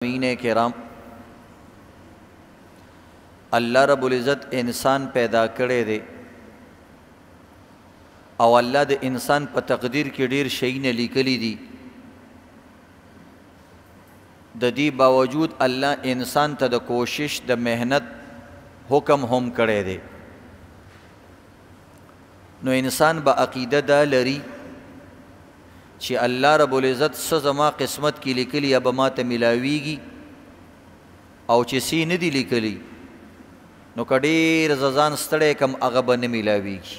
مین کرام اللہ رب العزت انسان پیدا کړی دی او الله د انسان په تقدیر کې ډیر شیونه لیکلي دي. د دې باوجود الله انسان ته د کوشش د مهنت حکم هم کړی دی. نو انسان به عقیده دا لري چې الله رب العزت څه زما قسمت کې لیکلي یا به ما ته میلاویږي او چې سی نه دي لیکلي نو که ډېر زه ځان ستړی کم هغه به نه میلاویږي.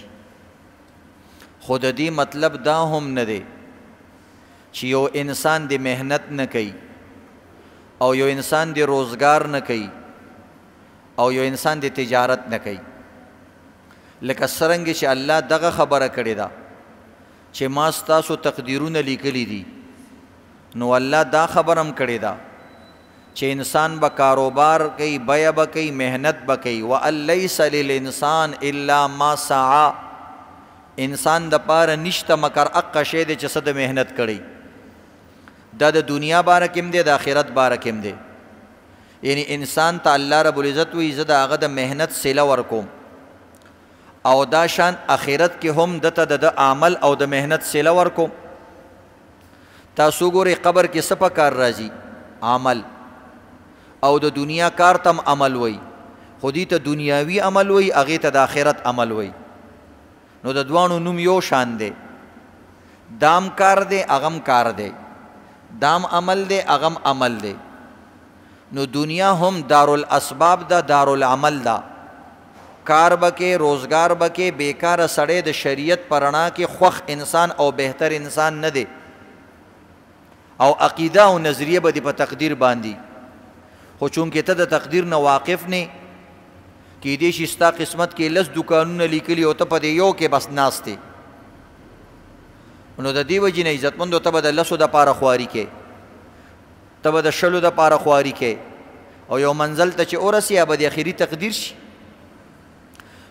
خو د دې مطلب دا هم نه دی چې یو انسان د محنت نه کوي او یو انسان د روزګار نه کوي او یو انسان د تجارت نه کوي. لکه څرنګه چې الله دغه خبره کړې ده چې ما ستاسو تقدیرونه لیکلي دي، نو الله دا خبر هم کړې ده چې انسان به کاروبار کوي، بیه به کوي، محنت به کوي. وَأَن لَيْسَ لِلْإِنسان إِلَّا مَا سَعَى. انسان د پاره نشته مگر هغه شی دی چې څه د محنت کړی. دا د دنیا باره کې هم دی، د آخرت باره کې هم دی. یعنی انسان ته الله رب العزت وایي زه د هغه د محنت صله ورکوم، او دا شان آخرت کې هم دته د عمل او د محنت صله ورکوم. تاسو ګورئ قبر کې څه په کار راځي؟ عمل. او د دنیا کار تم عمل وی، خو دې ته دنیاوي عمل وی، هغې ته د آخرت عمل وی. نو د دوانو نوم یو شان دی. دام کار دی، هغم کار دی. دام عمل دی، هغم عمل دی. نو دنیا هم دارالاسباب ده، دارالعمل ده. کار بکې، روزگار بکې، بیکاره سړی د شریعت په رڼا کې خوښ انسان او بهتر انسان نه دی. او عقیده او نظریه به دې په تقدیر باندې، خو چونکې ته د تقدیر نه واقف نه کیدای شي ستا قسمت کې لس دکانونه لیکلي او ته په دې یو کې بس ناست یې. نو د دې وجې نه عزتمندو ته به د لسو دپاره خواري کې، ته به د شلو دپاره خواري کې، او یو منزل ته چې ورسې یا به د اخري تقدیر شي.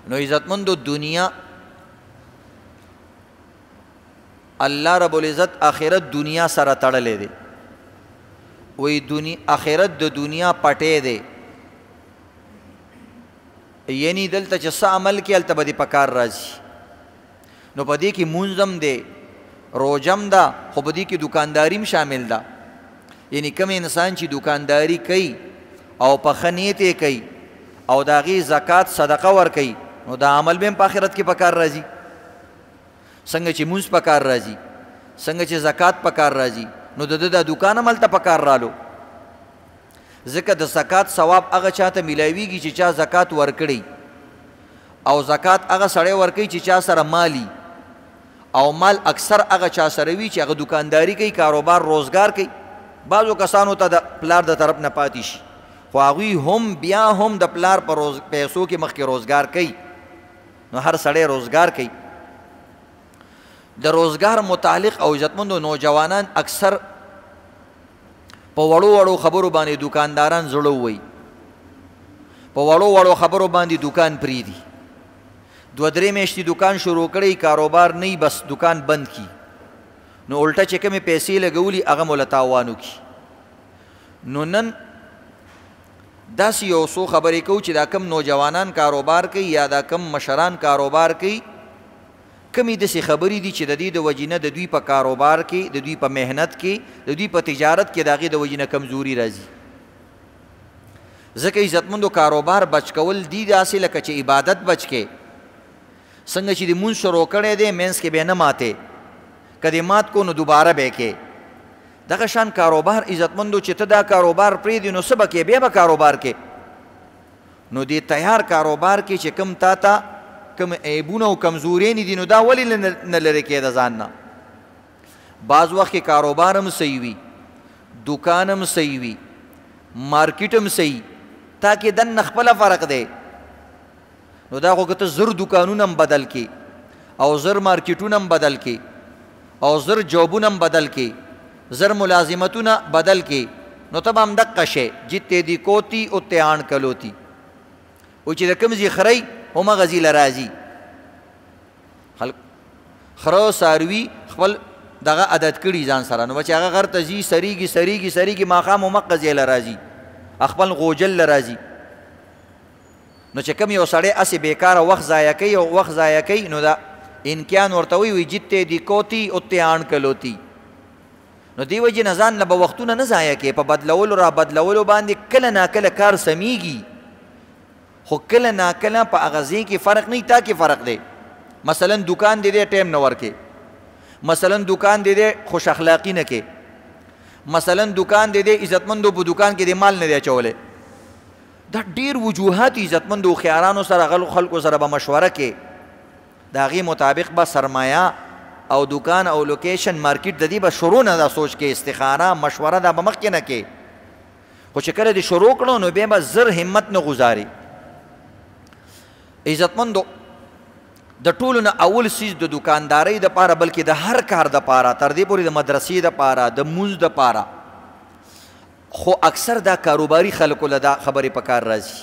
نو عزتمندو دنیا الله رب العزت آخرت دنیا سره تړلی دی. وی آخرت د دنیا پټی دی، یعنی دلته چې څه عمل کې هلته به دې په کار راځي. نو په دې کې مونځ هم دی، روجم ده، خو په دې کې دکانداري هم شامل ده. یعنی کوم انسان چې دکانداري کوي او په ښه نیت یې کوي او د هغې زکات صدقه ورکوي، نو دا عمل به هم په آخرت کې په کار راځي. څنګه چې مونځ په کار راځي، څنګه چې زکات په کار راځي، نو د ده دا دکان هم هلته په کار رالو. ځکه د زکات ثواب هغه چاته میلاویږي چې چا زکات ورکړی، او زکات هغه سړی ورکوي چې چا سره مالی، او مال اکثر هغه چا سره وي چې هغه دکانداري کوي، کاروبار روزګار کوي. بعضو کسانو ته د پلار د طرف نه پاتې شي، خو هغوی هم بیا هم د پلار په پیسو کې مخکې روزګار کوي. نو هر سړی روزګار کوي. د روزګار متعلق او عزتمندو نوجوانان اکثر په وړو وړو خبرو باندې دکانداران زړه ووي، په وړو وړو خبرو باندې دکان پرېږدي. 2-3 میاشتې دکان شروع کړی، کاروبار نه بس دکان بند کی. نو الټه چې کومې پیسې لګولي هغه موله تاوان وکړي. نو نن داسې یو څو خبرې کوو چې دا کم نوجوانان کاروبار کوي یا دا کم مشران کاروبار کوي، کمی داسې خبرې دي چې د دې د وجې نه د دوی په کاروبار کې، د دوی په محنت کې، د دوی په تجارت کې د هغې د وجې نه کمزوري راځي. ځکه عزتمندو کاروبار بچ کول دي داسې لکه چې عبادت بچ کې. څنګه چې د مونځ شروع کړی دی منځ کې به نه ماتې، که دې مات کو نو دوباره به کې. دغه شان کاروبار عزتمندو چې ته دا کاروبار پرېږدي نو څه به کې، بیا به کاروبار کې. نو دې تیار کاروبار کې چې کوم تا ته کوم عیبونه او کمزورۍ دي، نو دا ولې نه لرې کې د ځان نه. بعض وخت کې کاروبار هم صحیح وي، دکان هم صحیح وي، مارکیټ هم صحیح، تا کې دننه خپله فرق دی. نو دا خو که ته زر دکانونه هم بدل کې او زر مارکیټونه هم بدل کې او زر جابونه هم بدل کې، زر ملازمتونه بدل کې، نو ته به همدقه شی جتې دي کوتی اتې آن کلوتی. او چې د کوم ځای خری همغه ځای له راځي. خره څاروي خپل دغه عادت کړي ځان سره، نو چې هغه غر ته ځي سریږي ماښام همغه ځای له راځي، خپل غوجل له راځي. نو چې کوم یو سړی هسې بېکاره وخت ضایع کوي نو دا امکان ورته وي جتې دي کوتی اتې آن کلوتی. نو دې وجې نه ځان له به وختونه نه ضایع کوې، په بدلولو را بدلولو باندې کله ناکله کار سمیږي، خو کله ناکله په هغه ځای کې فرق نه تا کې فرق دی. مثلا دکان دې ټیم نه ورکې، مثلا دکان دې خوش اخلاقی نه کې، مثلا دکان دې عزتمندو په دکان کې دې مال نه دی اچولی. دا ډېر وجوهات عزتمندو خیارانو سره خلکو سره به مشوره کې، د هغې مطابق به سرمایه او دکان او لوکیشن مارکیټ د دې به شروع نه دا سوچ کې، استخاره مشوره دا به مخکې نه کې. خو چې کله دې شروع کړو نو بیا به زر همت نه ګزاري. عزتمندو د ټولو نه اول سیز د دکاندارۍ دپاره بلکې د هر کار دپاره تر دې پورې د مدرسې دپاره د مونځ دپاره، خو اکثر دا کاروباري خلکو له دا خبرې په کار راځي.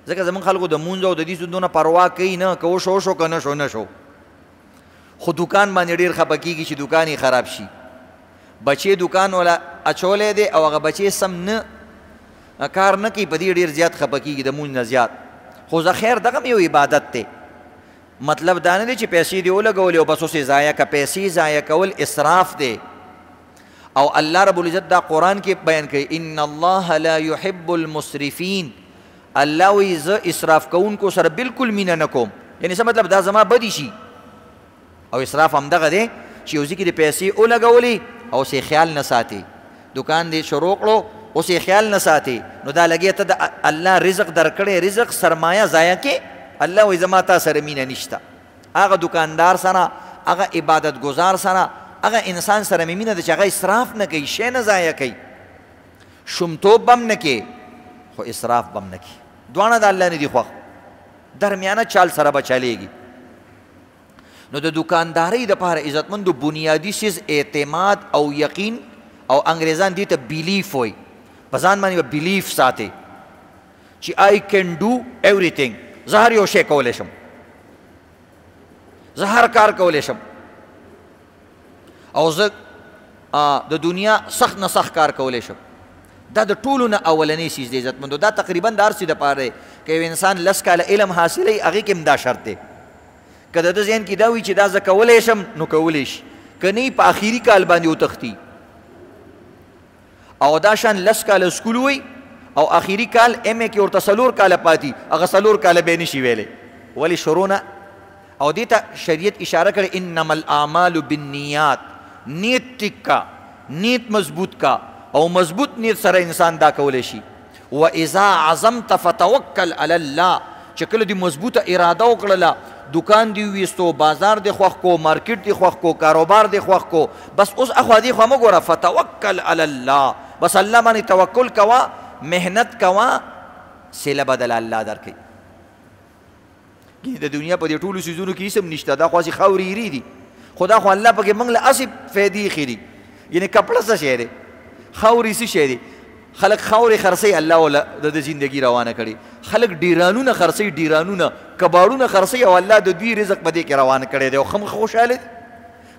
ځکه زمونږ خلکو د مونځ او د دې څه دونه پروا کوي نه، که وشو که نه شو، خو دکان باندې ډېر خفه کېږي چې دکان یې خراب شي. بچې دکان والا اچولی دی او هغه بچې سم نه کار نه کوي، په دې ډېر زیات خفه کېږي د مونځ نه زیات. خو زه خیر دغه یو عبادت دی، مطلب دا نه دی چې پیسې دې ولګولې او بس اوس یې ضایع که. پیسې ضایع کول اسراف دی، او الله رب العزت دا قرآن کې بیان کوي ان الله لا يحب المسرفین. الله وایي زه اسراف کوونکو سره بالکل مینه نه کوم، یعنې څه مطلب دا زما بدی شي. او اسراف همدغه دی چې یو ځای کې دې پیسې ولګولې او اوس یې خیال نه ساتي، دکان دې شروع کړو اوس یې خیال نه ساتي، نو دا لګیا ته د الله رزق درکړی رزق سرمایه ضایع کې. الله وایي زما تا سره مینه نشته. هغه دکاندار سره، هغه عبادت گزار سره، هغه انسان سره مې مینه ده چې هغه اسراف نه کوي، شی نه ضایع کوي، شومتوب به هم نه کوي خو اسراف به هم نه کوي. دواړه د الله نه دي خوښ، درمیانه چال سره به چلیږي. نو د دکاندارۍ دپاره عزتمندو بنیادي سیز اعتماد او یقین، او انګریزان دې ته بیلیف وایي، په ځان باندې به بیلیف ساتي چې آی کین ډو ایوریثینګ، زه هر یو شی کولی شم، زه هر کار کولی شم، او زه د دنیا سخت نه سخت کار کولی شم. دا د ټولو نه اولنی چیز دی عزتمندو. دا تقریبا د هر څه دپاره دی. که یو انسان لس کاله علم حاصلوي هغې کې هم دا شرط دی. که د ده ذهن کې دا وي چې دا زه کولی شم نو کولی شي، که نه په آخري کال باندې وتښتي. او دا شان لس کاله سکول وي او آخري کال ایم کې ورته 4 کاله پاتې، هغه 4 کاله به یې نشي ویلی. ولې شروع نه؟ او دې ته شریعت اشاره کړې انما الاعمال بالنیات، نیت ټیک کا، نیت مضبوط کا، او مضبوط نیت سره انسان دا کولی شي. و اذا عزمت فتوکل علی الله، چې کله دې مضبوطه اراده وکړله، دکان دی ویستو، بازار دی خوښ کو، مارکیټ دی خوښ کو، کاروبار دی خوښ کو، بس اوس اخوا دی خوا مه ګوره، فتوکل علی الله، بس الله باندې توکل کوه، محنت کوه، سیله بدله الله درکوي. د دنیا په دې ټولو څیزونو کې هېڅ هم نشته، دا خو هسې خاورې ایرې دي، خو دا خو الله پکې موږ له هسې فایدې ایښې دي. یعنې کپړه څه شی دی؟ خاورې څه شی دی؟ خلک خاورې خرڅوي، الله وله د زندګي روانه کړي. خلک ډیرانونه خرڅوي، ډیرانونه کباړونه خرڅوي، او الله د دوی رزق په دې کې روان کړی دی، او خم خوشحاله دي.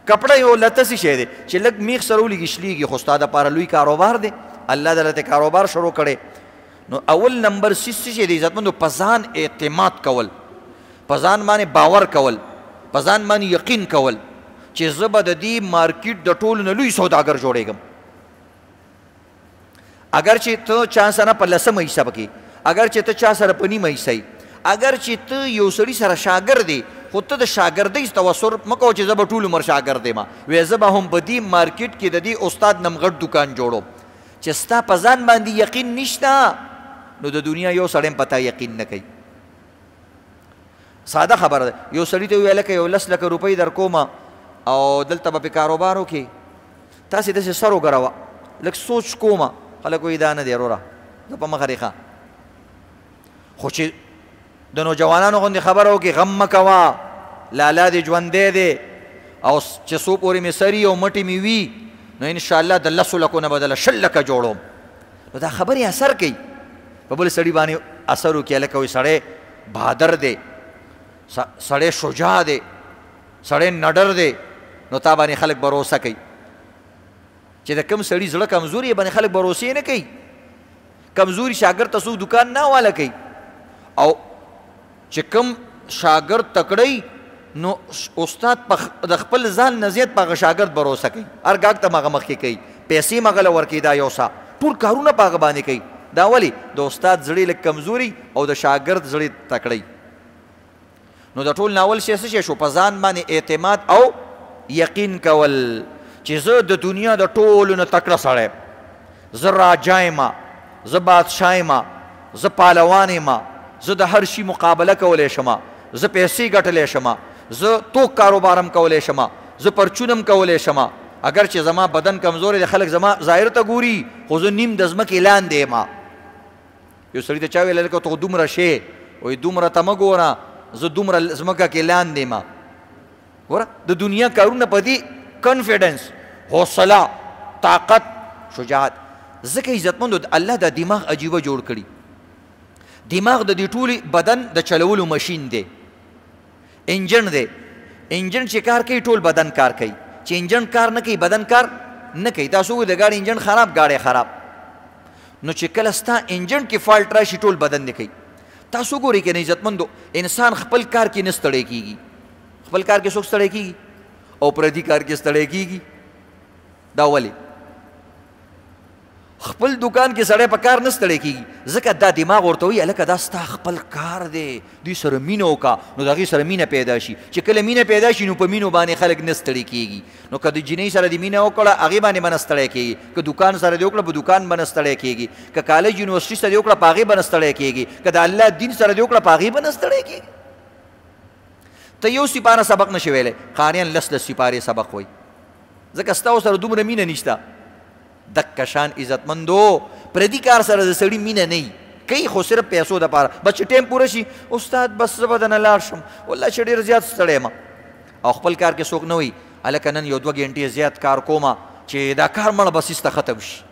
کپړه یو لته څه شی دی چې لږ میخ سره ولګي شلیږي، خو ستا دپاره لوی کاروبار دی، الله دلته کاروبار شروع کړی. نو اول نمبر څه شی دی عزتمندو؟ په ځان اعتماد کول، په ځان باندې باور کول، په ځان باندې یقین کول چې زه به د دې مارکیټ د ټولو نه لوی سوداګر جوړېږم. اگر چې ته چا سره په 10مه حصه پکې، اگر چې ته چا سره په 1/2 حصه یې، اگر چې ته یو سړي سره شاګرد دی، خو ته د شاګردۍ توسر مه کوه چې زه به ټول عمر شاګرد یم. وایي زه به هم په دې مارکیټ کې د دې استاد نه غټ دکان جوړوم. چې ستا په ځان باندې یقین نشته نو د دنیا یو سړی هم په تا یقین نه کوي. ساده خبره ده، یو سړي ته وویل که یو 10 لکه روپۍ در کومه او دلته به پې کاروبار وکړې، تاسې داسې سر وګروه، لږ سوچ کومه. خلک وایي دا نه دی وروره، زه په مخه ریښه. خو چې د نوجوانانو غوندې خبره وکړي، غم مه کوه، لالا دې ژوندی دی، او چې څو پورې مې سري او مټې مې وي نو انشاءالله د 10 لکو نه به د 100 لکه جوړوم. نو دا خبرې اثر کوي، په بل سړي باندې اثر وکړي. هلکه وایي سړی بهادر دی، سړی شجاع دی، سړی نډر دی، نو تا باندې خلک بروسه کوي چې د کم سړي زړه کمزوري باندې خلک بروسې نه کوي کمزوري شاګرد ته څوک دکان نه واله کوي او چې کم شاګرد تکړی نو استاد د خپل ځان نه زیات په هغه شاګرد بروسه کوي هر ګاګ ته مغه مخکې کوي پیسې مغه له ورکوي دا یو سا ټول کارونه په هغه باندې کوي دا ولې د استاد زړی لږ کمزوري او د شاګرد زړی تکړی نو د ټول ناول شی څه شو په ځان باندې اعتماد او یقین کول چې زه د دنیا د ټولو نه تکړه سړی زه راجا یم زه بادشاه یم زه پهلوان یم زه د هر شي مقابله کولی شم زه پیسې ګټلی شم زه توک کاروبار هم کولی شم زه پرچون هم کولی شم اگر چې زما بدن کمزور دی خلک زما ظاهر ته ګوري خو زه نیم د ځمکې لاندې یم یو سړي ته چا ویل لکه ته دومره شی وایي دومره ته مه ګوره زه دومره ځمکه کې لاندې یم ګوره د دنیا کارونه په دې کنفیډنس حوصله طاقت شجاعت ځکه عزتمندو الله دا دماغ عجیبه جوړ کړي دماغ د دې ټولې بدن د چلولو مشین دی انجن دی انجن چې کار کوي ټول بدن کار کوي چې انجن کار نه کوي بدن کار نه کوي تاسو وګورئ د ګاډي انجن خراب ګاډی خراب نو چې کله ستا انجن کې فالټ راشي ټول بدن نه کوي تاسو ګورئ که نه عزتمندو انسان خپل کار کې نه ستړی کېږي خپل کار کې څوک ستړی کېږي او پردي کار کې ستړی کېږي دا ولې خپل دکان کې سړی په کار نه ستړی کېږي ځکه دا دماغ ورته وایي هلکه دا ستا خپل کار دی دوی سره مینه وکړه نو د هغې سره مینه پیدا شي چې کله مینه پیدا شي نو په مینو باندې خلک نه ستړي کېږي نو که د جینۍ سره د مینه وکړه هغې باندې به نه ستړی کېږي که دکان سره دې وکړه په دکان به نه ستړی کېږي که کالج یونیورسټي سره دې وکړه په هغې به نه ستړی کېږي که د الله دین سره دې وکړه په هغې به نه ستړی کېږي ته یو سپاره سبق نشي ویلی قاریان لس سپارې سبق وایي ځکه ستا سره دومره مینه نشته دک شان عزتمندو پردي کار سره د سړي مینه نه وي کوي خو صرف پیسو دپاره بس چې ټایم پوره شي استاد بس زه به دنه لاړ شم والله چې ډېر زیات ستړی یم او خپل کار کې څوک نه وي هلکه نن یو 2 ګنټې زیات کار کومه چې دا کار مړه بس ایسته ختم شي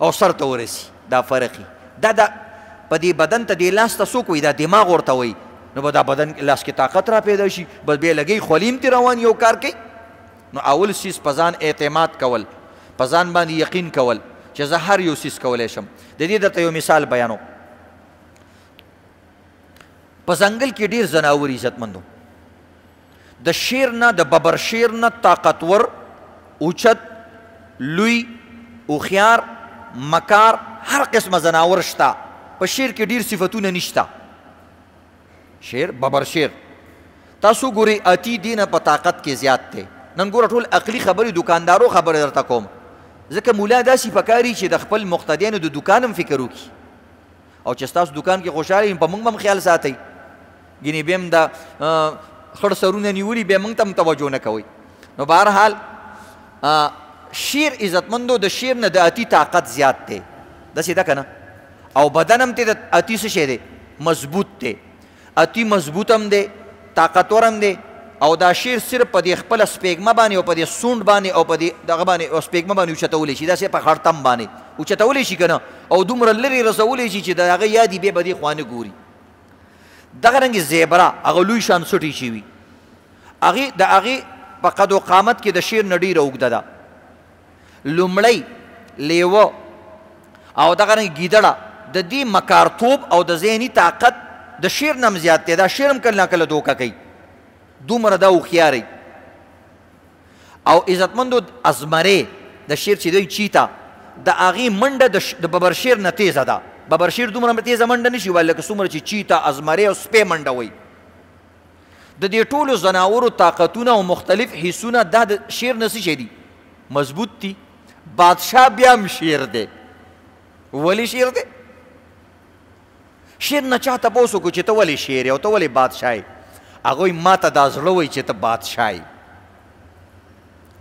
او سر ته ورسي دا فرق دا په دې بدن ته دې لاس ته څوک وایي دا دماغ ورته وایي نو به دا بدن لاس کې طاقت را پیدا شي بس بیا لګی خولیم تی روان یو کار کوي نو اول سیز په ځان اعتماد کول په ځان باندې یقین کول چې زه هر یو سیز کولی شم د دې درته یو مثال بیانو په ځنګل کې ډېر ځناور عزتمندو د شیر نه د ببر شیر نه طاقتور اوچت لوی هوښیار مکار هر قسمه ځناور شته په شیر کې ډېر صفتونه نشته شیر ببر شیر تاسو ګورئ اتی دی نه په طاقت کې زیات دی نن ګوره ټول عقلي خبرې دکاندارو خبرې درته کوم ځکه مولا داسې پکاري چې د خپل مقتدیانو د دکان هم فکر وکړي او چې ستاسو دکان کې خوشحاله یم په موږ هم خیال ساتئ ګینې بیا هم دا خړ سرونه نیولي بیا موږ ته هم توجه نه کوئ نو بهرحال شیر عزتمندو د شیر نه د اتی طاقت زیات دی داسې ده که نه او بدن هم تی د اتی څه شی دی مضبوط دی اتی مضبوط هم دی طاقتور هم دی او دا شیر صرف په دې خپله سپېږمه باندې او په دې سونډ باندې او په دې دغه باندې او سپېږمه باندې اوچتولی شي داسې په خړتم باندې اوچتولی شي که نه او دومره لرې رسولی شي چې د هغه یادې بیا به دې خوا نه ګوري دغه رنګې زیبره هغه لوی شان سټې شي وي هغې د هغې په قد و قامت کې د شیر نه ډېره اوږده ده لومړی لیوه او دغه رنګې ګیدړه د دې مکارتوب او د ذهني طاقت د شیر نه هم زیات دی دا شیر هم کله ناکله دوکه کوي دومره دا هوښیاری او عزتمندو ازمرې د شیر چې دی چیتا د هغې منډه د ببر شیر نه تیزه ده ببر شیر دومره تیزه منډه نه شي ویلی لکه څومره چې چیتا ازمرې او سپی منډه وایي د دې ټولو ځناورو طاقتونه او مختلف حسونه دا د شیر نه څه شی دي مضبوط دي بادشاه بیا هم شیر دی ولې شیر دی شیر نه چا تپوس وکړو چې ته ولې شیر یې او ته ولې بادشاه یې هغوی ما ته دا زړه وایي چې ته بادشاه یې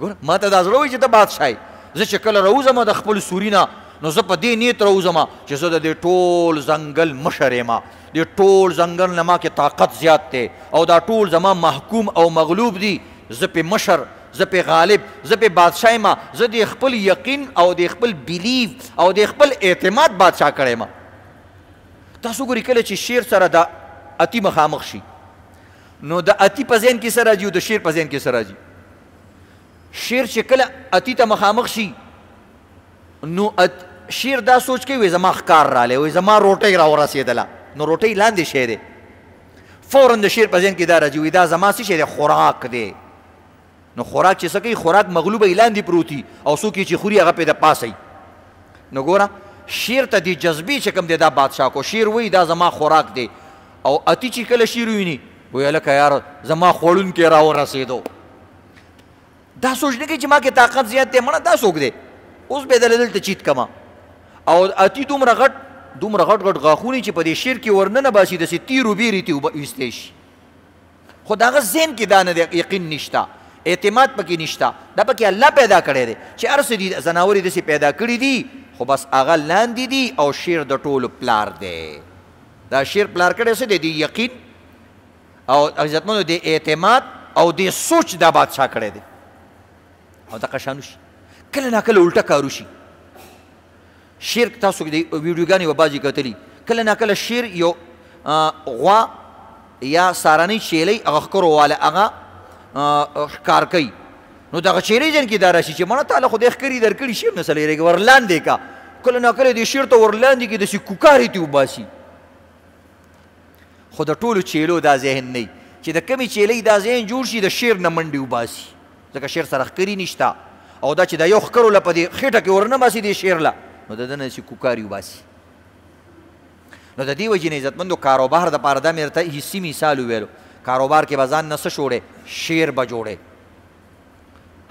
ګوره ما ته دا زړه وایي چې ته بادشاه یې زه چې کله راوځم د خپل سوري نه نو زه په دې نیت راوځم چې زه د دې ټول ځنګل مشر یم دې ټول ځنګل نه ما کې طاقت زیات دی او دا ټول زما محکوم او مغلوب دي زه پې مشر زه پې غالب زه پې بادشاه یم زه د خپل یقین او د خپل بیلیف او د خپل اعتماد بادشاه کړی یم تاسو ګورئ کله چې شیر سره د اتی مخامخ شي نو د اتی په ذهن کې څه راځي او د شیر په ذهن کې څه راځي شیر چې کله اتی ته مخامخ شي نو شیر دا سوچ کوي زما ښکار رالی وایي زما روټۍ راورسېدله نو روټۍ لاندې شی دی فورا د شیر په ذهن کې دا راځي وایي دا زما څه شی دی خوراک دی نو خوراک چې څه کوي خوراک مغلوبه یې لاندې پروت وي او څوک یې چې خوري هغه پې د پاسه نو ګوره شیر ته دې جذبې چې کوم دی دا بادشاه کو شیر وایي دا زما خوراک دی او اتی چې کله شیر وویني وایي هلکه یار زما خوړونکی راورسېدو دا سوچ نه کوي چې ما کې طاقت زیات دی مړه دا څوک دی اوس به یې دله دلته چیت کما او اتی دومره غټ غټ غاښونه چې په دې شیر کې ورننه باسي داسې تیرو بیرې ته ویستی شي خو د هغه ذهن کې دا نه دی یقین نشته اعتماد پکې نشته دا پکې الله پیدا کړی دی چې هر څه دي ځناور یې داسې پیدا کړي دي خو بس هغه لاندې دي او شیر د ټولو پلار دی دا شیر پلار کړی څه دی د یقین او عزتمندو د اعتماد او د سوچ دا بادشاه کړی دی او دغه شان شي کله ناکله الټه کار وشي شیر تاسو د ویډیوګانې و بعضې کتلي کله ناکله شیر یو غوا یا سارنۍ چیلی هغه ښکرو واله هغه ښکار کوي نو دغه چیلی ځین کې دا راشي چې مړه تعالی خدای ښکري درکړي شي نه سلیریږي ورلاندې کا کله ناکله دې شیر ته ورلاندې کې داسې کوکارې تې وباسي خو د ټولو چیلو دا ذهن نه چې د کمې چیلۍ دا ذهن جوړ شي د شیر نه منډې وباسي ځکه شیر سره ښکري نشته او دا چې دا یو ښکرو له په دې خېټه کې ورنه باسي دې شیر له نو د ده نه داسې کوکارې وباسي نو د دې وجې نه عزتمندو کاروبار دپاره دا مې درته حسي مثال وویلو کاروبار کې به ځان نه څه جوړې شیر به جوړې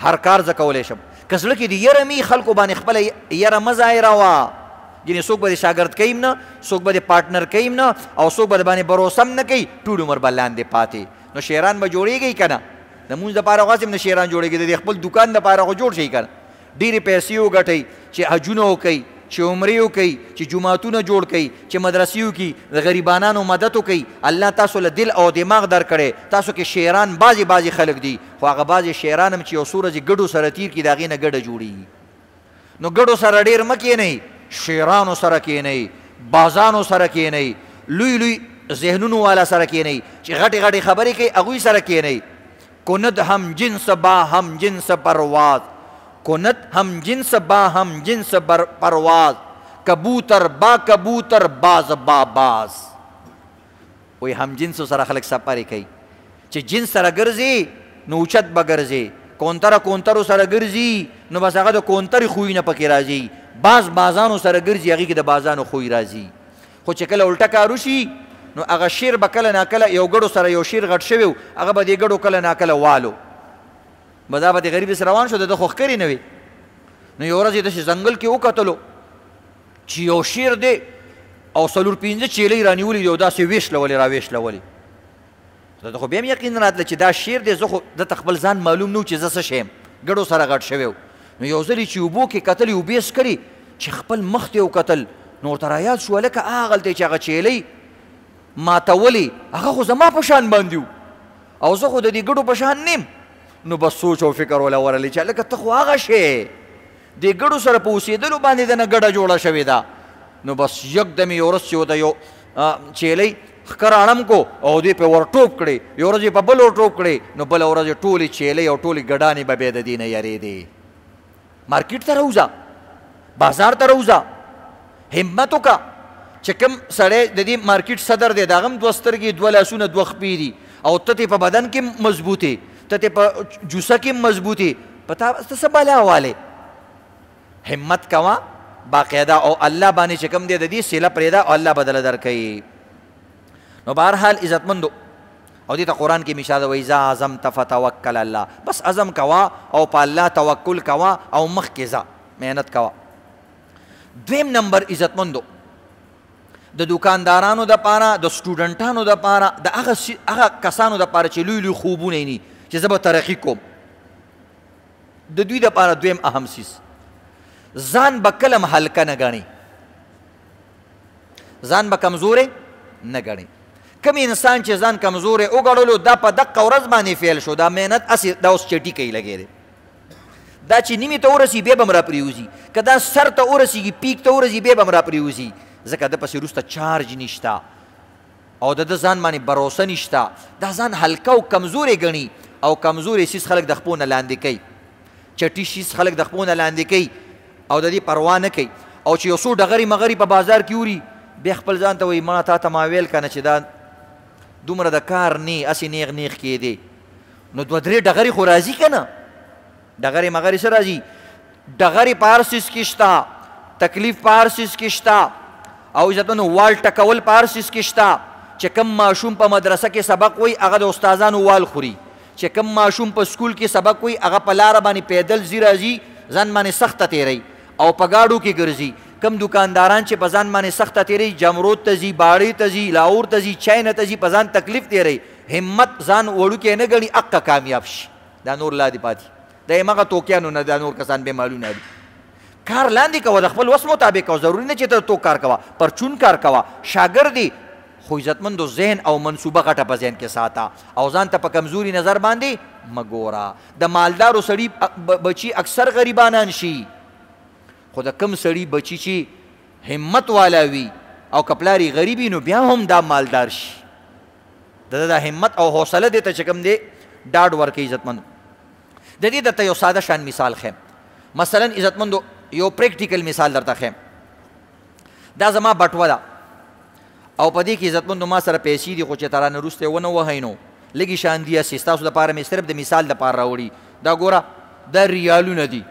هر کار زه کولی شم که زړه کې د یره مې خلکو باندې خپله یره مه ظاهروه ګینې څوک به د شاګرد کوي نه څوک به د پارټنر کوي نه او څوک به د باندې بروسه هم نه کوي ټول عمر به لاندې پاتې نو شیران به جوړېږي که نه د مونځ دپاره غاسې هم نه شیران جوړېږي د خپل دوکان دپاره خو جوړ شي که نه ډېرې پیسې وګټئ چې حجونه وکئ چې عمرې وکئ چې جوماتونه جوړ کئ چې مدرسې وکړي د غریبانانو مدد وکئ الله تاسو له دل او دماغ درکړی تاسو کې شیران بعضې خلک دي خو هغه بعضې شیران هم چې یو څو ورځې ګډو سره تیر کړي د هغې نه ګډه جوړېږي نو ګډو سره ډېر مه کښېنئ شیرانو سره کښېنئ بازانو سره کښېنئ لوی ذهنونو والا سره کښېنئ چې غټې خبرې کوي هغوی سره کښېنئ کند هم جنس با هم جنس پرواز کند هم جنس با هم جنس پرواز کبوتر با کبوتر باز با باز وی هم جنسو سره خلک سفرې کوي چې جنس سره ګرځي نو اوچت به ګرځي کونترو سره ګرځي نو بس هغه د کونترې خوی نه پکې راځي بازانو سره ګرځي هغې کې د بازانو خوی راځي خو چې کله الټه کار وشي نو هغه شیر به کله ناکله یو ګډو سره یو شیر غټ شوی و هغه به دې ګډو کله ناکله والو به دا به د غریب سره روان شو د ده خو ښکرې نه وي نو یو ورځ یې داسې ځنګل کې وکتلو چې یو شیر دی او 4-5 چیلۍ رانیولې دي او داسې ویشلولې راویشلولې ده خو بیا هم یقین راتله چې دا شیر دی زه خو دته خپل ځان معلوم نه و چې زه څه شی یم ګډو سره غټ شوی و نو یو ځل چې اوبو کې کتلې اوبې څکرې چې خپل مخ ته وکتل نو ورته رایاد شو هلکه هغلته چې هغه چیلۍ ماتولې هغه خو زما په شان باندې و او زه خو د دې ګډو په شان نیم نو بس سوچ او فکر ولا ورلی چې هلکه ته خو هغه شی دې ګډو سره په اوسېدلو باندې دنه ګډه جوړه شوې ده نو بس یکدم یې یو ورځ چې د یو چیلۍ ښکر اړم کو او دوی پې ور ټوپ کړې یو ورځ یې په بل ور ټوپ کړې نو بله ورځ یې ټولې چیلۍ او ټولې ګډانې به بیا د دې نه یارېدې مارکیټ ته راوځه بازار ته راوځه همت وکړه چې کوم سړی د دې مارکیټ صدر دی د هغه هم 2 سترګې 2 لاسونه 2 خپې دي او ته په بدن کې مضبوطې ته په جوسه کې مضبوطې په تا څه بلا والې همت کوه باقاعده او الله باندې چې کوم دی د دې سیله پرېږده او الله بدله درکوي نو بهرحال عزتمندو او دې ته قرآن کې مثال وایي اذا عزمت فتوکل الله بس عزم کوه او په الله توکل کوه او مخکې ځه محنت کوه دویم نمبر عزتمندو د دکاندارانو دپاره د سټوډنټانو دپاره د هغه کسانو دپاره چې لوی خوبونه یې چې زه به ترقي کوم د دوی دپاره دویم اهم څیز ځان به کله هم هلکه نه ګڼي ځان به کمزوری نه ګڼي کوم انسان چې ځان کمزوری وګڼلو دا په دقه ورځ باندې فیل شو دا محنت هسې دا اوس چټي کوي لګی دی دا چې نیمې ته ورسي بیا به هم راپرېوځي که دا سر ته ورسېږي پیک ته ورسي بیا به هم راپرېوځي ځکه ده پسې وروسته چارج نشته او د ده ځان باندې بروسه نشته دا ځان هلکه او کمزوری ګڼي او کمزوری سیز خلک د خپو نه لاندې کوي چټي شیز خلک د خپونه لاندې کوي او د دې پروا نه کوي او چې یو څو ډغرې مغرې په بازار کې وړي بیا خپل ځان ته وایي ما تا ته ما ویل که نه چې دا دومره د کار نه هسې نیغ نیغ کېدی نو دوه درې ډغرې خو راځي که نه ډغرې مغرې څه راځي ډغرې په هر څیز کې شته تکلیف په هر څیز کې شته او عزتمنو وال ټکول په هر څیز کې شته چې کم ماشوم په مدرسه کې سبق وایي هغه د استادانو وال خوري چې کم ماشوم په سکول کې سبق وایي هغه په لاره باندې پیدل ځي راځي ځان باندې سخته تیروي او په گاډو کې ګرځي کم دکانداران چې په ځان باندې سخته تیروي جمرود ته ځي باړې ته ځي لاهور ته ځي چاینه ته ځي په ځان تکلیف تیروي همت ځان وړوکی نه ګڼي اقه کامیاب شي دا نور لا دې پاتې دا همغه توکیانو نه دا نور کسان بې مالونه دي کار لاندې کوه د خپل وس مطابق کوه ضروري نه چې ته تو کار کوه پرچون کار کوه شاګرد دی خو عزتمندو ذهن او منصوبه غټه په ذهن کې ساته او ځان ته په کمزوري نظر باندې مه ګوره د مالدارو سړي بچي اکثر غریبانان شي خو د کم سړي بچي چې همت والا وي او که پلار یې غریب وي نو بیا هم دا مالدار شي د دا همت او حوصله دې ته چې کوم دی ډاډ ورکوي عزتمندو د دې درته یو ساده شان مثال ښیم مثلا عزتمندو یو پریکټیکل مثال درته ښیم دا زما بټوه ده او په دې کې عزتمندو ما سره پیسې دي خو چې ته رانه وروسته ونه وهئ نو لږې شان دي هسې ستاسو دپاره مې صرف د مثال دپاره راوړي دا ګوره دا ریالونه دي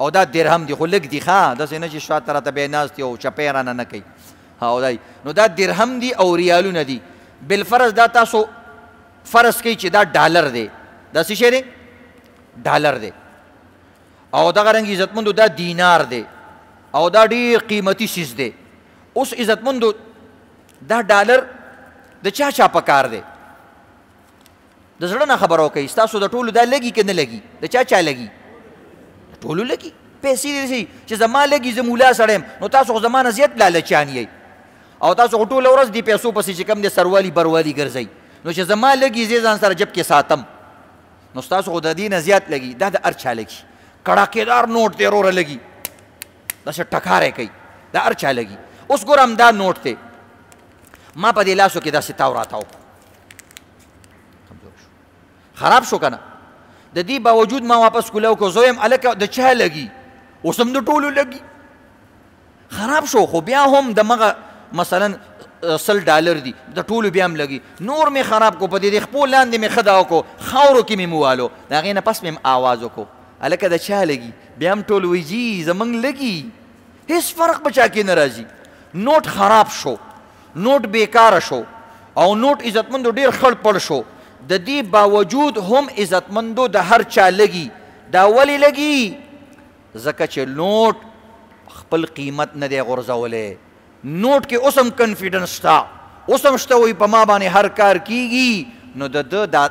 او دا درهم دي خو لږ دي ښه داسې نه چې شاته راته بیا ناست یو چپی رانه نه کوي او دی نو دا درهم دي او ریالونه دي بالفرض دا تاسو فرض کوئ چې دا ډالر دی دا څه شی دی ډالر دی او دغه رنګ عزتمندو دا دینار دی او دا ډېر قیمتي څیز دی اوس عزتمندو دا ډالر د چا چا په کار دی د زړه نه خبره وکئ ستاسو د ټولو دا لګي که نه لګي د چا چا لګي ټولو لګي پیسې دې چې زما لګي زه مولا سړی یم نو تاسو خو زما نه زیات لالچیان یئ او تاسو خو ټوله ورځ دې پیسو پسې چې کوم دی سروالي بروالي ګرځئ نو چې زما لګي زه ځان سره جب کې ساتم نو ستاسو خو د دې نه زیات لګي دا د هر چا لګي کړاکېدار نوټ دی وروره لګي داسې ټکاری کوي دا هر چا لګي اوس ګوره همدا نوټ دی ما په دې لاسو کې داسې تاو راتاو خراب شو که نه د دې باوجود ما واپس کولاو که زه یم هلکه د چا لګي اوس هم د ټولو لګي خراب شو خو بیا هم دمغه مثلا 100 ډالر دي د ټولو بیا هم لګي نور مې خراب کو په دې خپو لاندې مې ښه دا وکړو خاورو کې مې مووالو د هغې نه پس مې آواز وکړو هلکه د چا لګي بیا هم ټول وایي جي زمونږ لګي هېڅ فرق په چا کې نه راځي نوټ خراب شو نوټ بیکاره شو او نوټ عزتمندو ډېر خړ پړ شو د دې باوجود هم عزتمندو د هر چا لګي دا ولې لګي ځکه چې نوټ خپل قیمت نه دی غورځولی نوټ کې اوس هم کنفیډنس شته اوس هم شته وایي په ما باندې هر کار کیږي نو د ده دا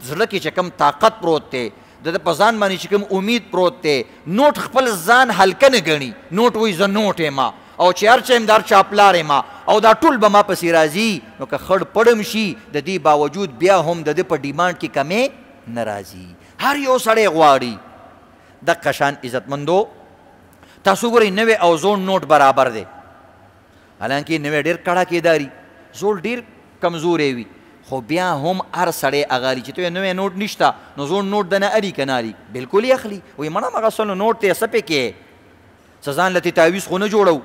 زړه کې چې کوم طاقت پروت دی د ده په ځان باندې چې کوم امید پروت دی نوټ خپل ځان هلکه نه ګڼي نوټ وایي زه نوټ یم او چې هر چا یم د هر چا پلار یم او دا ټول به ما پسې راځي نو که خړ پړم شي د دې باوجود بیا هم د ده په ډیمانډ کې کمې نه راځي هر یو سړی غواړي دقه شان عزتمندو تاسو ګورئ نوی او زوړ نوټ برابر دی حالانکې نوی ډېر کړاکېداري زوړ ډېر کمزوری وي خو بیا هم هر سړی هغه اخلي چې ته نوی نوټ نشته نو زوړ نوټ دنه اړي که نه اړي بلکل یې اخلي وایي مړه مغه سلو نوټ دی څه پکې څه ځان له تاویز خو نه جوړو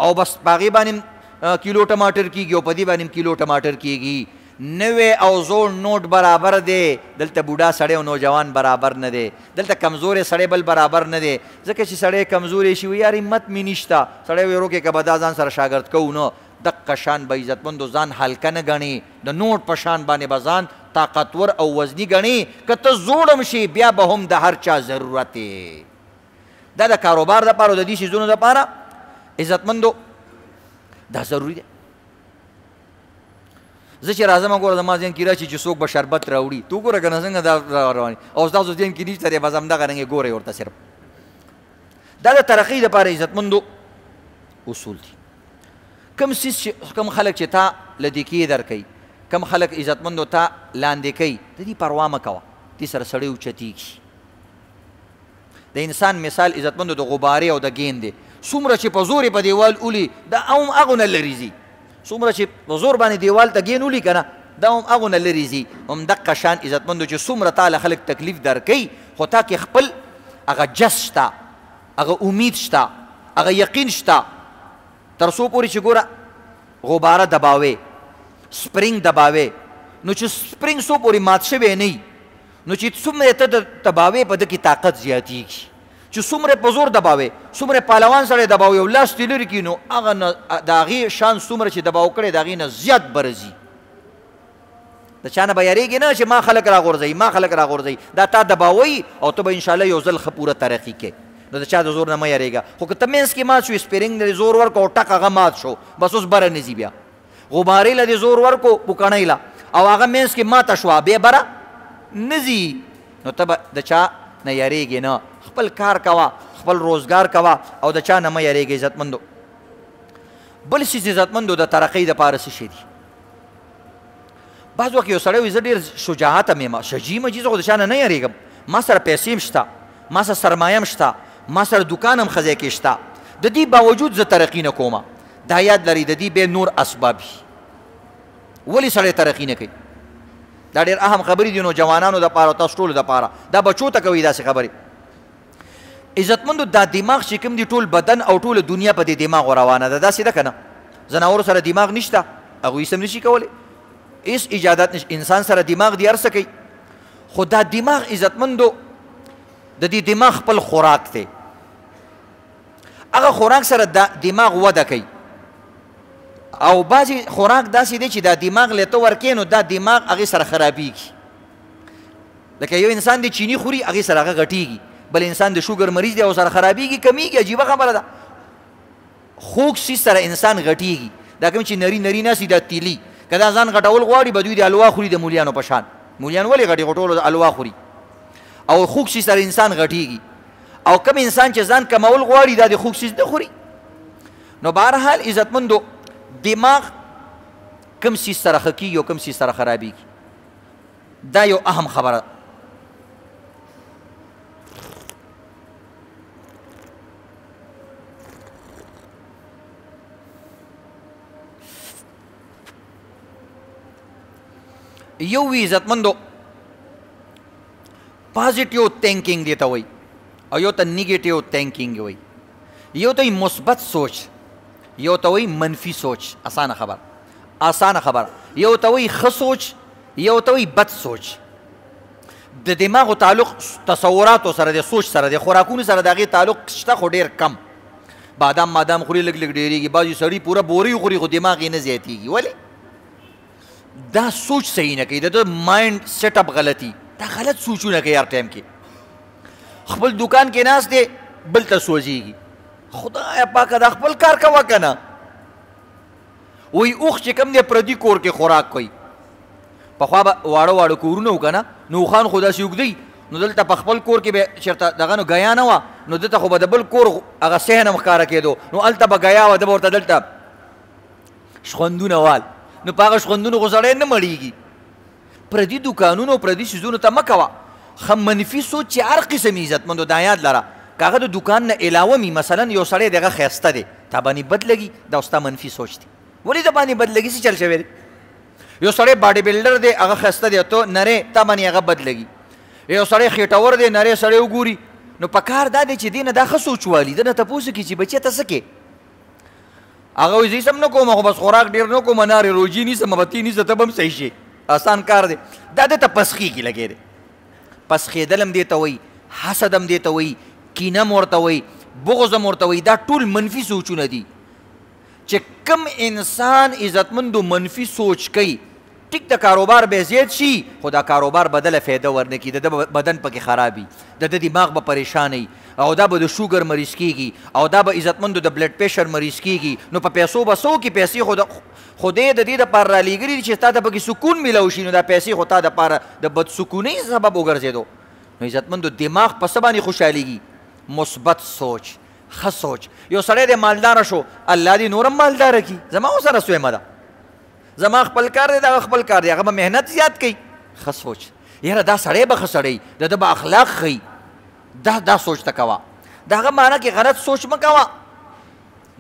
او بس په هغې باندې کیلو ټماټر کیږي او په دې باندې کیلو ټماټر کیږي نوی او زوړ نوټ برابر دی دلته بوډا سړی او نوجوان برابر نه دی دلته کمزوری سړی بل برابر نه دی ځکه چې سړی کمزوری شي وایي یار همت مې نشته سړی وایي وروکې که به دا ځان سره شاګرد کوو نو دقه شان به عزتمندو ځان هلکه نه ګڼي د نوټ په شان باندې به ځان طاقتور او وزني ګڼي که ته زوړ هم شي بیا به هم د هر چا ضرورت دی دا د کاروبار دپاره او د دې څیزونو دپاره عزتمندو دا ضروري دی زه چې راځم ګوره زما ذهن کې راشي چې څوک به شربت راوړي تو ګوره که نه څنګه دا رواني او ستاسو ذهن کې نشته دی بس همدغه رنګې ګورئ ورته صرف دا د ترقۍ دپاره عزتمندو اصول دي کم څیز چې کم خلک چې تا له دیکې درکوي کم خلک عزتمندو تا لاندې کوي د دې پروا مه کوه دې سره سړی اوچتېږي د انسان مثال عزتمندو د غبارې او د ګیند دی څومره چې په زور یې په دیوال اولي دا هم هغونه لرې ځي څومره چې په زور باندې دیوال ته ګین ولي که نه دا هم هغو نه لرې ځي همدقه شان عزتمندو چې څومره تاله خلک تکلیف درکوي خو تا کې خپل هغه جس شته هغه امید شته هغه یقین شته تر څو پورې چې ګوره غباره دباوې سپرینګ دباوې نو چې سپرینګ څو پورې مات شوی نه وي نو چې څومره ته دباوې په ده کې طاقت زیاتېږي چې څومره په زور دباوې څومره پهلوان سړی دباوي او لاس ترې لرې کړي نو هغه نه د هغې شان څومره چې دباو کړی د هغې نه زیات به راځي د چا نه به یارېږي نه چې ما خلک راغورځوي ما خلک راغورځوي دا تا دباوی او ته به انشاءالله یو ځل ښه پوره ترقي کوې نو د چا د زور نه مه یارېږه خو که ته منځ کې مات شو سپرینګ له زور ورکو او ټک هغه مات شو بس اوس بره نه ځي بیا غبارې له دې زور ورکو پوکڼۍ له او هغه منځ کې ماته شوه بیا بره نه ځي نو ته به د چا نه یارېږې نه خپل کار کوه خپل روزګار کوه او د چا نه مه یارېږې عزتمندو بل څیز عزتمندو د ترقۍ دپاره څه شی دي بعض وخت یو سړی وایي زه ډېر شجاعت یم شجیع مجیز خو د چا نه نه یارېږم ما سره پیسې هم شته ما سره سرمایه هم شته ما سره دوکان هم ښځی کې شته د دې باوجود زه ترقي نه کومه دا یاد لري د دې بیا نور اسباب ولې سړی ترقي نه کوي دا ډېر اهم خبرې دي نو جوانانو دپاره تاسو ټولو دپاره دا بچو ته کوي داسې خبرې عزتمندو دا دماغ چې کوم دي ټول بدن او ټوله دنیا په دې دماغ روانه ده داسې ده که نه ځناورو سره دماغ نشته هغوی هېڅ هم نشي کولی هېڅ ایجادات نشته انسان سره دماغ دی هر څه کوي خو دا دماغ عزتمندو د دې دماغ خپل خوراک دی هغه خوراک سره دا دماغ وده کوي او بعضې خوراک داسې دی چې دا دماغ له ته ورکې نو دا دماغ هغې سره خرابېږي لکه یو انسان دی چینی خوري هغې سره هغه غټېږي بل انسان د شوګر مریض دی او سره خرابېږي کمیږي عجیبه خبره ده خوږ څیز سره انسان غټېږي دا کوم چې نري نري ناست دا تیلي که دا ځان غټول غواړي به دوی د الوا خوري د مولیانو په شان مولیان ولې غټې غټولو د الوا خوري او خوږ څیز سره انسان غټېږي او کم انسان چې ځان کمول غواړي دا د خوږ څیز نه خوري نو بهرحال عزتمندو دماغ کم څیز سره ښه کېږي او کم څیز سره خرابېږي دا یو اهم خبره یو وی عزتمندو پازیټیو تھینکنګ دی ته وایي او یو ته نیګیټیو تھینکنګ وایي یو ته مثبت سوچ یو ته وایي منفي سوچ اسانه خبر یو ته وایي ښه سوچ یو ته وایي بد سوچ د دماغو تعلق تصوراتو سره د سوچ سره د خوراکونو سره د هغې تعلق شته خو ډېر کم بادام خوري لږ لږ ډېرېږي بعضې سړي پوره بورۍ خوري خو دماغ یې نه زیاتېږي ولې دا سوچ صحیح نه کوي د ده مایند سیټ اپ غلطي دا غلط سوچونه کوي هر ټایم کې خپل دکان کې ناست دی بل ته سوځېږي خدایه پاکه دا خپل کار کوه که نه وایي اوښ چې کوم دی پردي کور کې خوراک کوي پخوا به واړه کورونه وو که نه نو اوښان خو داسې اوږدوي نو دلته په خپل کور کې به چېرته دغه نو ګیا نه وه نو دلته خو به د بل کور هغه صحن هم ښکاره کېدو نو هلته به ګیا وه ده به ورته دلته شخوندونه وال نو په هغه شخوندونو خو سړی نه مړېږي پردي دوکانونو پردي څیزونو ته مه کوه ښه منفي سوچ چې هر قسم عزتمندو دا یاد لره که هغه د دوکان نه علاوه وي مثلا یو سړی د هغه ښایسته دی تا باندې بد لګي دا ستا منفي سوچ دی ولې د باندې بد لګي څه چل شوی دی یو سړی باډي بلډر دی هغه ښایسته دی ته نرې تا باندې هغه بد لګي یو سړی خېټور دی نرې سړی وګوري نو په کار دا دی چې دې نه دا ښه سوچ والي ده نه تپوس وکړي چې بچیه ته څه کې هغه وایي زه هېڅ هم نه کوم خو بس خوراک ډېر نه کوم نارې روجي نیسم بتي نیسه ته به هم صحیح شي آسان کار دی دا ده ته پسخېږي لګی دی پسخېدل هم دې ته وایي حسد هم دې ته وایي کینه هم ورته وایي بغض هم ورته وایي دا ټول منفي سوچونه دي چې کم انسان عزتمندو منفي سوچ کوي ټیک د کاروبار به زیات شي خو دا کاروبار بدله فایده ورنه کړي د ده بدن پکې خرابي د ده دماغ به پریشانوي او دا به د شوګر مریض کېږي او دا به عزتمندو د بلډ پریشر مریض کېږي نو په پیسو به څه وکړي پیسې خدای د دې دپاره رالیږلي دي چې تا ته پکې سکون میلاو شي نو دا پیسې خو تا دپاره د بدسکونۍ سبب وګرځېدو نو عزتمندو دماغ په څه باندې خوشحالېږي مثبت سوچ ښه سوچ یو سړی دی مالداره شو الله دې نور هم مالداره کړي زما ورسره سویمه ده زما خپل کار دی دغه خپل کار دی هغه به محنت زیات کوي ښه سوچ یاره دا سړی به ښه سړی د ده به اخلاق ښیي دا سوچ ته کوه د هغه معنی کې غلط سوچ مه کوه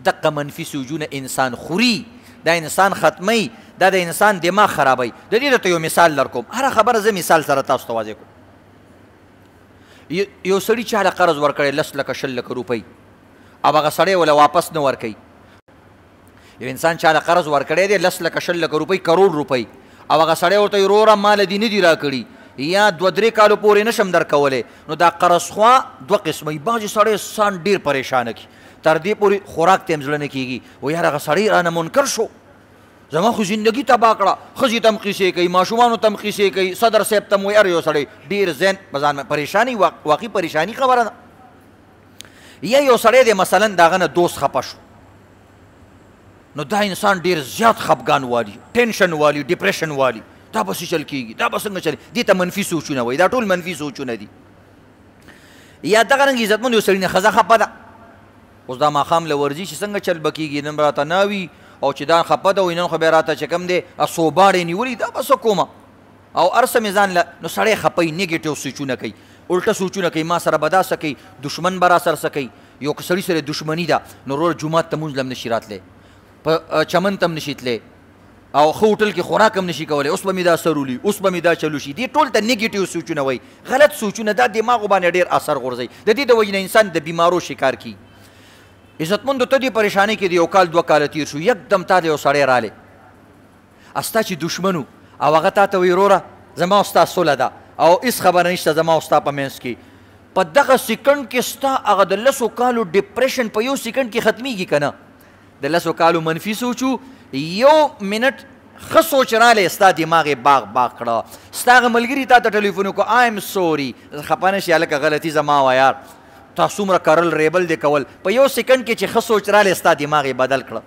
دقه منفي سوچونه انسان خوري دا انسان ختمی، دا د انسان دماغ خرابوي. د دې درته یو مثال درکوم، هره خبره زه مثال سره تاسو ته واضح کوم. یو سړي چاله قرض ورکړی 10 لکه 20 لکه روپۍ، او هغه سړی وله واپس نه ورکوي. یو انسان چاله قرض ورکړی دی 10 لکه 20 لکه روپۍ، کروڑ روپۍ، او هغه سړی ورته وروره مال دې نه دي راکړي یا 2-3 کالو پورې نشم درکولی، نو دا قرض خوا دوه قسمه وي. بعضې سړی انسان ډېر پریشانه کي، تر دې پورې خوراک ته یې زړه نه کېږي، و یار هغه سړی رانه منکر شو، زما خو زندګي تباه کړه، ښځې ته هم قیسې کوي، ماشومانو ته هم قیسې کوي، صدر صاحب ته هم وایي یو سړی ډېر ذهن په ځان پریشاني، واقعي پریشاني خبره ده. یا یو سړی دی مثلا د هغه نه دوست خفه شو، نو دا انسان ډېر زیات خفګان والي، ټینشن والي، ډپریشن والي، دا به څه چل کېږي، دا به څنګه چلي، دې ته منفي سوچونه وایي، دا ټول منفي سوچونه دي. یا دغه رنګ عزتمند یو سړي نه ښځه خفه ده، اوس دا ماښام له ورځي چې څنګه چل به کېږي، نن به راته نه وي او چې دا خفه ده وایي نن خو بیا راته چې کوم دی صوباړې نیولي، دا به څه کومه، او هر څه مې ځان له، نو سړی خفه نیګیټیو سوچونه کوي، الټه سوچونه کوي، ما سره به دا څه کوي، دشمن به را سره څه کوي. یو که سړي سره دشمني ده نو وروره جومات ته مونځ له هم نشي راتلی، په چمن ته هم نشي تلی، او ښه هوټل کې خوراک هم نشي کولی، اوس به مې دا سرولي، اوس به مې دا چلو شي. دې ټول ته نیګیټیو سوچونه وایي، غلط سوچونه، دا دماغو باندې ډېر اثر غورځوي، د دې د وجې نه انسان د بیمارو شکار کیږي. عزتمندو ته دې پریشانۍ کې د 1 کال 2 کاله تېر شو، یکدم تا د یو سړی رالی، ستا چې دشمن او هغه تا ته وایي وروره زما او ستا سوله ده او هېڅ خبره نشته زما او ستا په منځ کې، په دغه سیکنډ کې ستا هغه د 10 کالو ډپریشن په یو سیکنډ کې ختمیږي که نه؟ د 10 کالو منفي سوچو یو منټ ښه سوچ رالی، ستا دماغ یې باغ کړه، ستا هغه ملګري تا ته ټلیفون وکړو آیم سوري، خفه نه شي هلکه غلطي زما وه یار، تا څومره کرل ریبل دې کول، په یو سیکنډ کې چې ښه سوچ رالی ستا دماغ یې بدل کړه.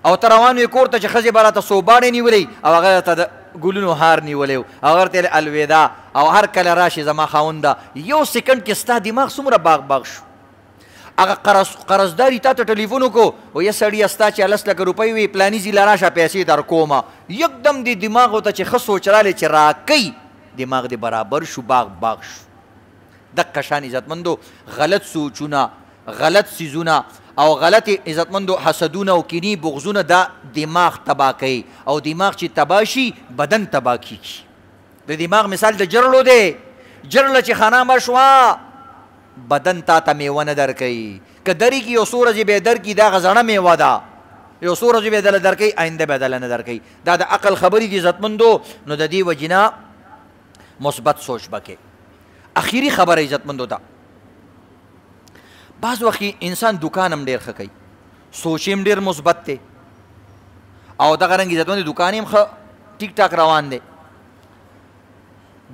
او ته روان وې کور ته چې ښځې به راته صوباڼې نیولې او هغه ته د ګلونو هار نیولی و، او هغه ته الوداع، او هر کله راشي زما خاونده، یو سیکنډ کې ستا دماغ څومره باغ شو. هغه قرضداري تا ته ټلیفون وکړو و یا سړیه ستا چې 10 لکه روپۍ وي پلاني ځي له راشه پیسې در کومه، یکدم دې دماغ ته چې ښه سوچ رالی چې راکوي، دماغ دې برابر شو، باغ شو. دقه شان عزتمندو غلط سوچونه، غلط څیزونه او غلط عزتمندو حسدونه او کینې بغضونه دا دماغ تباه کوي، او دماغ چې تباه شي بدن تباه کېږي. د دماغ مثال د جرلو دی، جرله چې خانه مړ شوه بدن تا ته میوه نه درکوي، که درېږي یو څو ورځې به یې درکړي دا هغه زړه میوه ده، یو څو ورځې به یې دله درکوي، آینده به یې دله نه درکوي. دا د عقل خبرې دي عزتمندو، نو د دې وجې نه مثبت سوچ به کې. اخیری خبره عزتمندو ده، بعض وخت انسان دکان هم ډېر ښه کوي، سوچ هم ډېر مثبت دی، او دغه رنګ عزتمندو دکان هم ښه ټیک ټاک روان دی.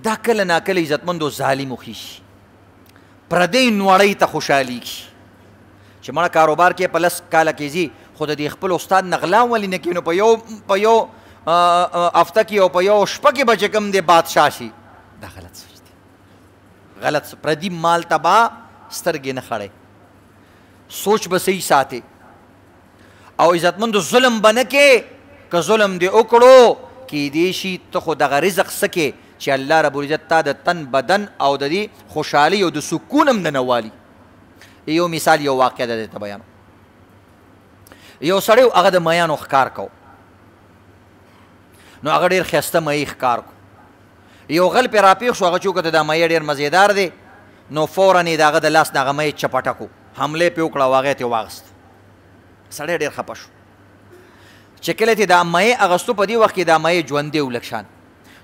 دا کله ناکله عزتمندو ظالم وښي شي، پردی نوړۍ ته خوشحالېږي چې مړه کاروبار کې په 10 کاله کې ځي، خو د دې خپل استاد نه غلا ولې نه کوي، نو په یو هفته کې او په یو شپه کې به چې کوم دی بادشاه شي. دا غلط سوچ دی، غلط پردي مال تباه سترګې نه خړی، سوچ به صحیح ساتې، او عزتمندو ظلم به نه کې، که ظلم دې وکړو کیدای شي ته خو دغه رزق څه کې چې الله رب العزت تا د تن بدن او د دې خوشحالي او د سکون هم دنه والي. یو مثال، یو واقعه ده درته بیانوم. یو سړی و هغه د میانو ښکار کو، نو هغه ډېر ښایسته مهی ښکار کو، یو غل پې راپېښ شو، هغه چې وکته دا مهی ډېر مزېدار دی، نو فورا یې د هغه د لاس نه هغه مهی چپټه کو، حمله پې وکړه او هغه یې ترې واخیست. سړی ډېر خفه شو چې کله یې دا مهی اغوستو، په دې وخت کې دا مهی ژوندی و لږ شان،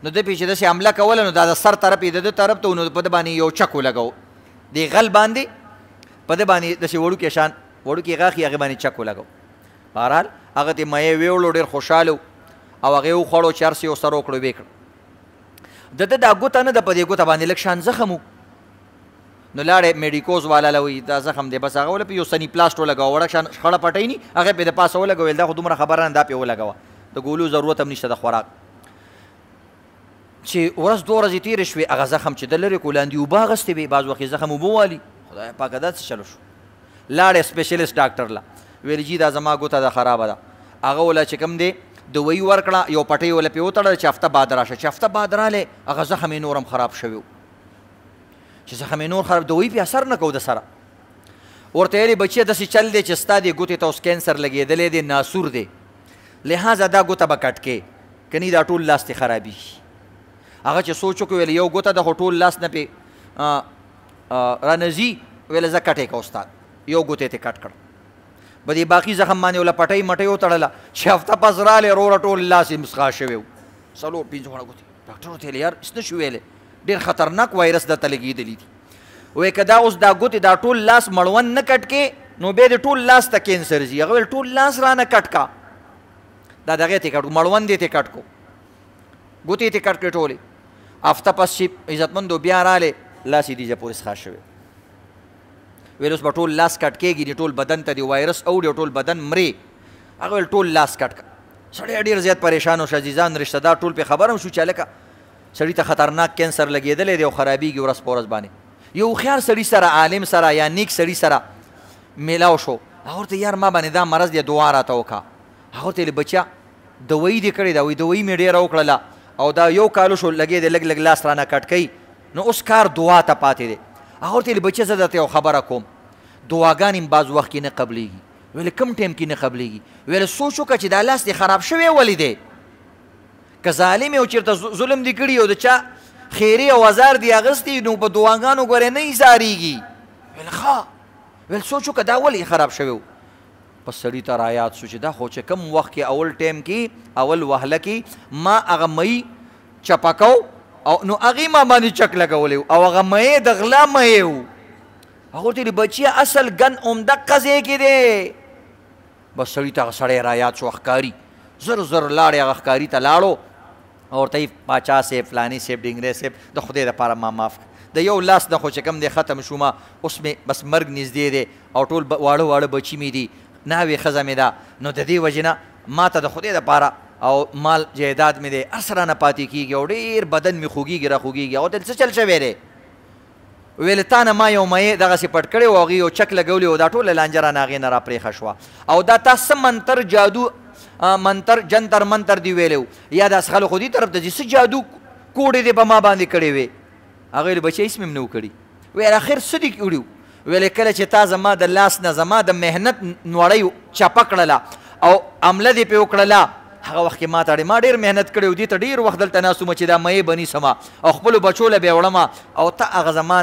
نو د پې چې داسې حمله کوله نو دا د سر طرف یې د ده طرف ته، نو په ده باندې یو چک ولګو، دې غل باندې په ده باندې داسې وړوکی شان وړوکی غاښ یې هغې باندې چک ولګو. بهرحال هغه ته مهی ویوړو، ډېر خوشحاله و، او هغې وخوړو چې هر څه یې ورسره وکړو ویې کړه. د ده دا ګوته نه ده، په دې ګوته باندې لږ شان زخم و، نو لاړې میډیکوز والا له وایي دا زخم دی، بس هغه ولې پې یو سني پلاسټ ولګوه، وړه شان خړه پټۍ ني، هغې پې د پاسه ولګویل، دا خو دومره خبره نه، دا پې ولګوه، د ګولو ضرورت هم نشته د خوراک. چې ورځ 2 ورځې تېرې شوې، هغه زخم چې د لرې کو لاندې اوبه اغوستې وې، بعض وخت یې زخم اوبه والي، خدای پاکه دا څه چلو شو. لاړې سپیشلیست ډاکټر له، ویل جي دا زما ګوته ده خرابه ده، هغه وله چې کوم دی دوایي ورکړه، یو پټۍ وله پې وتړله چې هفته بعد راشه، چې هفته بعد رالی هغه زخم یې نور هم خراب شوی و، چې زخم یې نور خراب، دوایي پې اثر نه کو د سره. ورته ویلې بچیه داسې چل دی چې ستا دې ګوتې ته اوس کینسر لګېدلی دی، ناسور دی، لہذا دا ګوته به کټ کې کني دا ټول لاس ته خرابي هغه چې سوچ وکړي ویل یو ګوته د ټول لاس نه پې رانځي ویل زه کټې کا استاد یو ګوتې ته کټ کړ به دې باقي زخم باندې وله پټۍ مټۍ وتړله چې هفته پس رالی وروره ټول لاس یې مسخا شوی و 4-5 ګوتې ډاکټر ورته ویل یار څه نه شو ویلی ډېر خطرناک وایرس درته لګېدلی دي وایي که دا اوس دا ګوتې دا ټول لاس مړوند نه کټ کې نو بیا د ټول لاس ته کینسر ځي هغه ویل ټول لاس رانه کټ کا دا دغې ته کټ مړوند یې ته کټ کو ګوتې ته کټ کړې ټولې هفته پس چې عزتمندو بیا رالی لاس یې دیجه پورې څښا شوی ویل اوس به ټول لاس کټ کېږي د ټول بدن ته د وایرس اوړي او ټول بدن مري هغه ویل ټول لاس کټ کړه سړی ډېر زیات پریشان و عزیزان رشته دار ټول پې خبر هم شو چې هلکه سړي ته خطرناک کینسر لګېدلی دی او خرابېږي ورځ په ورځ باندې یو هوښیار سړي سره عالم سره یا نیک سړي سره میلاو شو هغه ورته یار ما باندې دا مرض دی دعا راته وکړه هغه ورته ویلې بچیا دوایي دې کړې ده وایي دوایي مې ډېره وکړله او دا یو کالو شو لګېدی لږ لږ لاس رانه کټ کوي نو اوس کار دعا ته پاتې دی هغه ورته ویلې بچیا زه درته یو خبره کوم دعاګانې هم بعض وخت کې نه قبلېږي ویلې کوم ټایم کې نه قبلېږي ویلې سوچ وکړه چې دا لاس دې خراب شوی ولې دی که ظالم یې او چېرته ظلم دې کړي او د چا خیرې او ازار دې اخیستی نو په دعاګانو ګورې نه ایزارېږي ویل ښه ویل سوچ وکړه دا ولې خراب شوی و پس سړي ته رایاد شو چې دا خو چې کم وخت کې اول ټایم کې اول وهله کې ما هغه مۍ چپه کو او نو هغې ما باندې چک لګولی او هغه مۍ د غلا مۍ و هغه ورته ویلي بچیه اصل ګن همدقه ځای کې دی بس سړي ته هغه سړی رایاد شو ښکاري زر زر لاړې هغه ښکاري ته لاړو او ورته یې پاچا صاحب فلاني صاحب ډینګری صاحب د خدای دپاره ما معاف د یو لاس نه خو چې کوم دی ختم شومه اوس مې بس مرګ نږدې دی او ټول واړه واړه بچي مې دي ناوې ښځه مې ده نو د دې وجې نه ما ته د خدای دپاره او مال جایداد مې دی هر څه رانه پاتې کېږي او ډېر بدن مې خوږېږي را خوږېږي هغه ته څه چل شوی دی ویل تا نه ما یو مایې دغسې پټ کړی و هغې یو چک لګولی و دا ټوله لانجه رانه هغې نه راپرېښه شوه او دا تا څه منتر جادو منتر جنتر منتر دی ویلی و یا داسې خلک خو دې طرف ته ځي څه جادو کوډې دې په ما باندې کړې وې هغه ویل بچی هېڅ مې هم نه و کړي ویل اخر څه دې کړي ویل کله چې تا زما د لاس نه زما د محنت نوړۍ چپه کړله او عمله دې پې وکړله هغه وخت کې ما ته ما ډېر محنت کړی و دې ته ډېر وخت دلته ناست وم چې دا مې به نیسمه او خپلو بچو له به یې وړمه او ته هغه زما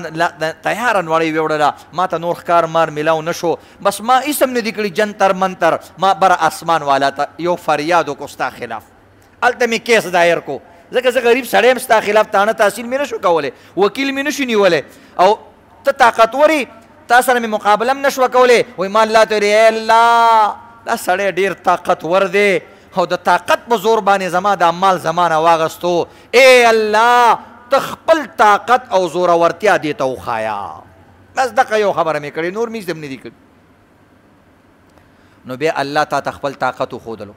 تیاره نوړۍ ویوړله ما ته نور ښکار مار میلاو نه شو بس ما هېڅ هم نه دي کړي جنتر منتر ما بره اسمان والا ته یو فریاد وکړو ستا خلاف هلته مې کیس دایر کو ځکه زه غریب سړی یم ستا خلاف تانه تحصیل مې نه شو کولی وکیل مې نه شو نیولی او ته طاقتورې تا سره مې مقابله هم نه شوه کولی وایي ما الله ته ویلې ای الله دا سړی ډېر طاقتور دی او د طاقت په زور باندې زما دا مال زمانه واغستو ای الله ته خپل طاقت او زورورتیا دې ته وښایه بس دغه یو خبره مې کړې نور مې هېڅ هم نه دي کړي نو بیا الله تا ته خپل طاقت وښودلو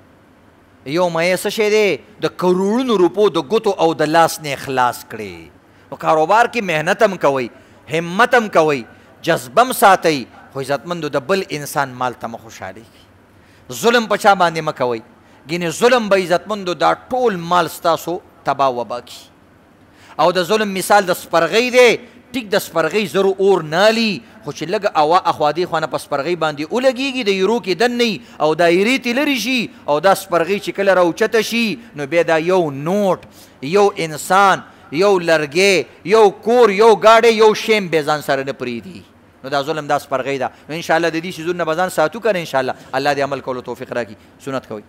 یو مایې څه شی دی د کروړونو روپو د ګوتو او د لاس نه خلاص کړي نو کاروبار کې محنت هم کوئ همت هم کوئ جذبه هم ساتئ خو عزتمندو د بل انسان مال ته مه خوشحالېږي ظلم په چا باندې مه کوئ ګینې ظلم به عزتمندو دا ټول مال ستاسو تباه وبا کی او د ظلم مثال د سپرغۍ دی ټیک د سپرغۍ زرو اور نالي خو چې لږ اخوا دې خوا نه په سپرغۍ باندې ولګېږي د ایرو کې دننی او دا ایرې تې لرې شي او دا سپرغۍ چې کله راوچته شي نو بیا دا یو نوټ یو انسان یو لرګی یو کور یو ګاډی یو شیم بې ځان سره نه پرېږدي نو دا ظلم دا سپرغۍ ده نو انشاءالله د دې څیزونو نه به ځان ساتو که نه انشاءالله الله دې عمل کولو توفیق راکړي سنت کوئ